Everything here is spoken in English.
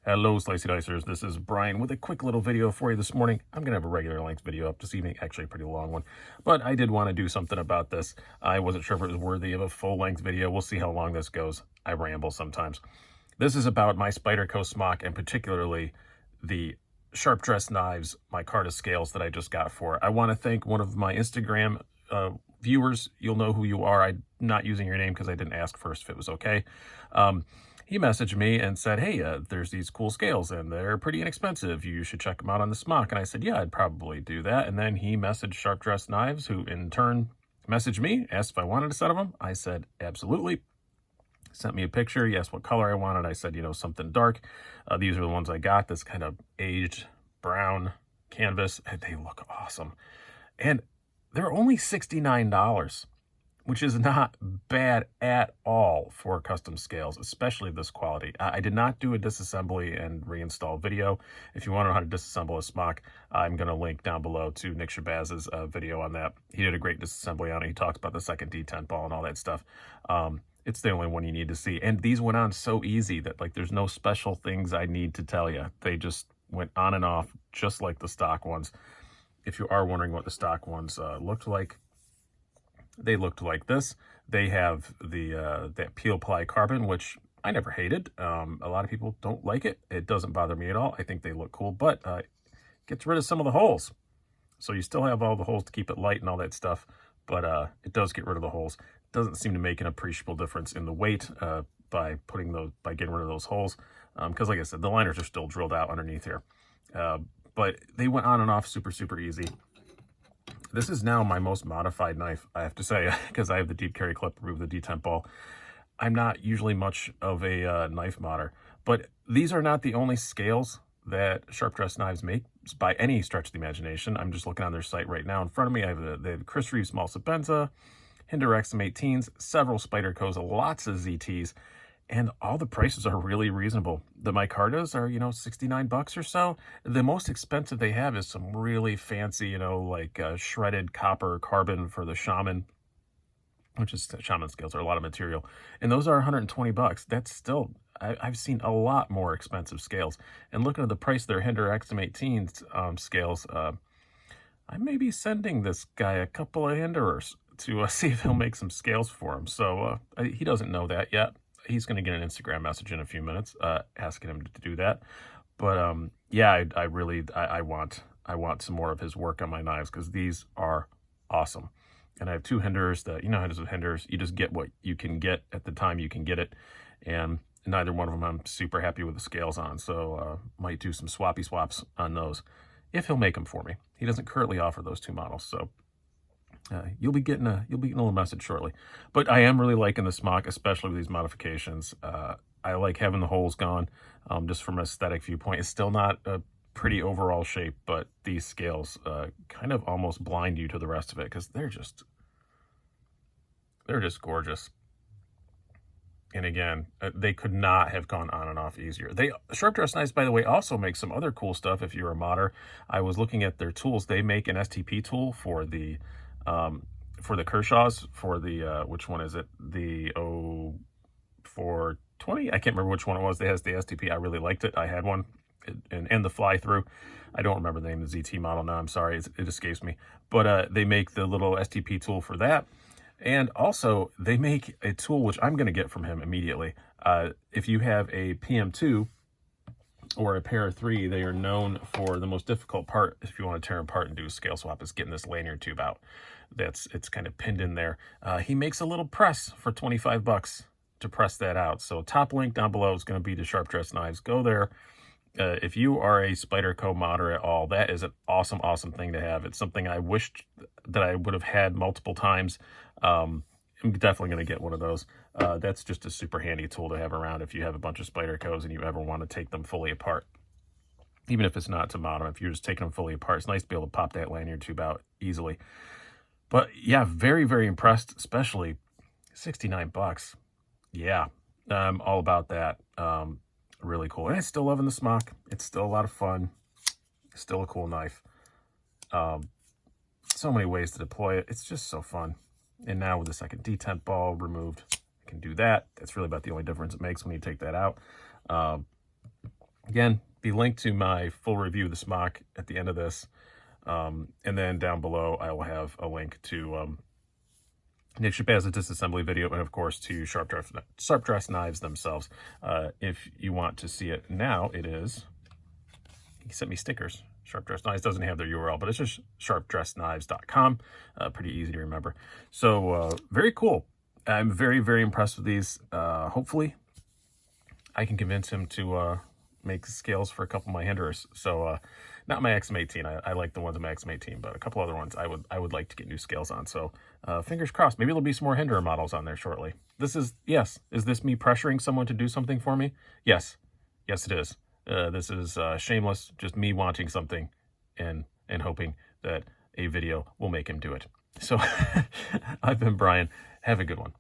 Hello, Slicey Dicers. This is Brian with a quick little video for you this morning. I'm going to have a regular length video up this evening, actually a pretty long one, but I did want to do something about this. I wasn't sure if it was worthy of a full-length video. We'll see how long this goes. I ramble sometimes. This is about my Spyderco smock, and particularly the sharp dress knives, micarta scales that I just got for. I want to thank one of my Instagram viewers. You'll know who you are. I'm not using your name because I didn't ask first if it was okay. He messaged me and said, hey, there's these cool scales and they're pretty inexpensive. You should check them out on the smock. And I said, yeah, I'd probably do that. And then he messaged Sharp Dress Knives, who in turn messaged me, asked if I wanted a set of them. I said, absolutely. Sent me a picture. He asked what color I wanted. I said, something dark. These are the ones I got, this kind of aged brown canvas. And they look awesome. And they're only $69. Which is not bad at all for custom scales, especially this quality. I did not do a disassembly and reinstall video. If you want to know how to disassemble a smock, I'm going to link down below to Nick Shabazz's video on that. He did a great disassembly on it. He talks about the second detent ball and all that stuff. It's the only one you need to see. And these went on so easy that there's no special things I need to tell you. They just went on and off just like the stock ones. If you are wondering what the stock ones looked like, they looked like this. They have the that peel ply carbon, which I never hated. A lot of people don't like it. It doesn't bother me at all. I think they look cool, but gets rid of some of the holes. So you still have all the holes to keep it light and all that stuff, but it does get rid of the holes. Doesn't seem to make an appreciable difference in the weight by getting rid of those holes. Because like I said, the liners are still drilled out underneath here. But they went on and off super easy. This is now my most modified knife, I have to say, because I have the deep carry clip removed the detent ball. I'm not usually much of a knife modder, but these are not the only scales that Sharp Dress Knives make by any stretch of the imagination. I'm just looking on their site right now. In front of me, I have the Chris Reeve Small Sabenza, Hinder XM18s, several Spydercos, lots of ZTs, and all the prices are really reasonable. The micartas are, $69 or so. The most expensive they have is some really fancy, shredded copper carbon for the Shaman, which is Shaman scales are a lot of material. And those are $120. That's still, I've seen a lot more expensive scales. And looking at the price of their Hinder XM18 scales, I may be sending this guy a couple of Hinderers to see if he'll make some scales for him. So he doesn't know that yet. He's going to get an Instagram message in a few minutes asking him to do that. But yeah, I want some more of his work on my knives because these are awesome. And I have two Hinders that, how it is with Hinders, you just get what you can get at the time you can get it. And neither one of them I'm super happy with the scales on. So might do some swappy swaps on those if he'll make them for me. He doesn't currently offer those two models. So you'll be getting a little message shortly. But I am really liking the smock, especially with these modifications. I like having the holes gone, just from an aesthetic viewpoint. It's still not a pretty overall shape, but these scales kind of almost blind you to the rest of it because they're just gorgeous. And again, they could not have gone on and off easier. Sharp Dress Knives, by the way, also make some other cool stuff if you're a modder. I was looking at their tools. They make an STP tool for the Kershaws, for the, which one is it? The 0420? I can't remember which one it was. They has the STP. I really liked it. I had one and the fly through. I don't remember the name of the ZT model now. I'm sorry. It escapes me. But they make the little STP tool for that. And also they make a tool, which I'm going to get from him immediately. If you have a PM2 or a Para 3, they are known for the most difficult part if you want to tear them apart and do a scale swap is getting this lanyard tube out. It's kind of pinned in there. He makes a little press for $25 to press that out. So top link down below is going to be to Sharp Dress Knives. Go there. If you are a Spyderco modder at all, that is an awesome thing to have. It's something I wished that I would have had multiple times. I'm definitely going to get one of those. That's just a super handy tool to have around if you have a bunch of Spydercos and you ever want to take them fully apart. Even if it's not to mod them, if you're just taking them fully apart, it's nice to be able to pop that lanyard tube out easily. But yeah, very impressed, especially $69. Yeah, I'm all about that. Really cool. And I'm still loving the smock. It's still a lot of fun. Still a cool knife. So many ways to deploy it. It's just so fun. And now with the second detent ball removed, I can do that. That's really about the only difference it makes when you take that out. Again, be linked to my full review of the smock at the end of this. And then down below, I will have a link to Nick Shabaz's disassembly video, and of course to sharp dress knives themselves. If you want to see it now, it is, he sent me stickers. Sharp Dress Knives doesn't have their URL, but it's just sharpdressknives.com. Pretty easy to remember. So very cool. I'm very, very impressed with these. Hopefully I can convince him to make scales for a couple of my Hinderers. So not my XM18. I like the ones in my XM18, but a couple other ones I would like to get new scales on. So fingers crossed. Maybe there'll be some more Hinderer models on there shortly. This is, yes, is this me pressuring someone to do something for me? Yes. Yes, it is. This is shameless, just me wanting something and hoping that a video will make him do it. So I've been Brian. Have a good one.